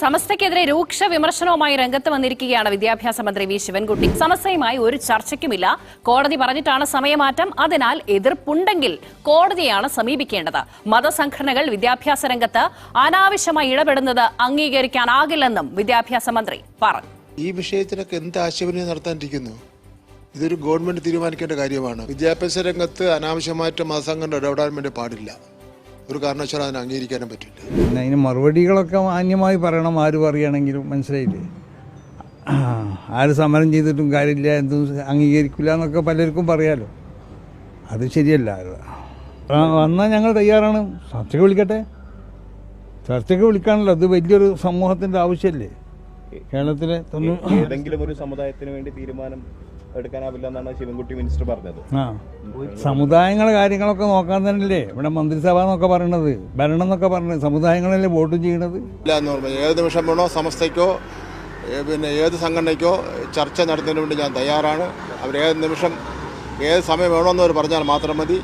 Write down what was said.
സമസ്തയ്ക്കെതിരെ രൂക്ഷ വിമർശനവുമായി രംഗത്ത് വന്നിരിക്കുകയാണ് വിദ്യാഭ്യാസ മന്ത്രി വി ശിവൻകുട്ടി. സമസ്തയുമായി ഒരു ചർച്ചയ്ക്കുമില്ല. കോടതി പറഞ്ഞിട്ടാണ് സമയമാറ്റം. അതിനാൽ എതിർപ്പുണ്ടെങ്കിൽ കോടതിയാണ് സമീപിക്കേണ്ടത്. മതസംഘടനകൾ വിദ്യാഭ്യാസ രംഗത്ത് അനാവശ്യമായി ഇടപെടുന്നത് അംഗീകരിക്കാനാകില്ലെന്നും വിദ്യാഭ്യാസ മന്ത്രി പറഞ്ഞു. ഈ വിഷയത്തിലൊക്കെ എന്ത് ആശയവിനിമയം നടത്താനിരിക്കുന്നു? ഇതൊരു ഗവൺമെന്റ് തീരുമാനിക്കേണ്ട കാര്യമാണ്. വിദ്യാഭ്യാസ രംഗത്ത് അനാവശ്യമായിട്ട് മതസംഘടന ഇടപെടാൻ വേണ്ടി പാടില്ല. ഒരു കാരണവശാലും അതിനെ അംഗീകരിക്കാനും പറ്റില്ല. പിന്നെ അതിന് മറുപടികളൊക്കെ മാന്യമായി പറയണം. ആര് പറയുകയാണെങ്കിലും മനസ്സിലായില്ലേ? ആര് സമരം ചെയ്തിട്ടും കാര്യമില്ല, എന്തും അംഗീകരിക്കില്ല എന്നൊക്കെ പലർക്കും പറയാലോ. അത് ശരിയല്ല. വന്നാൽ ഞങ്ങൾ തയ്യാറാണ്. ചർച്ചയ്ക്ക് വിളിക്കട്ടെ. ചർച്ചയ്ക്ക് വിളിക്കാണല്ലോ. അത് വലിയൊരു സമൂഹത്തിൻ്റെ ആവശ്യമല്ലേ കേരളത്തിലെ. ഏതെങ്കിലും ഒരു സമുദായത്തിന് വേണ്ടി തീരുമാനം എടുക്കാനാവില്ല എന്നാണ് ശിവൻകുട്ടി മിനിസ്റ്റർ പറഞ്ഞത്. സമുദായങ്ങളെ കാര്യങ്ങളൊക്കെ നോക്കാൻ തന്നെയല്ലേ ഇവിടെ മന്ത്രിസഭ എന്നൊക്കെ പറയണത്, ഭരണം എന്നൊക്കെ പറഞ്ഞത്. സമുദായങ്ങളല്ലേ വോട്ട് ചെയ്യണത്. ഏത് നിമിഷം വേണോ സമസ്തയ്ക്കോ പിന്നെ ഏത് സംഘടനയ്ക്കോ ചർച്ച നടത്തുന്നതിന് വേണ്ടി ഞാൻ തയ്യാറാണ്. അവർ ഏത് നിമിഷം ഏത് സമയം വേണമെന്നവർ പറഞ്ഞാൽ മാത്രം മതി.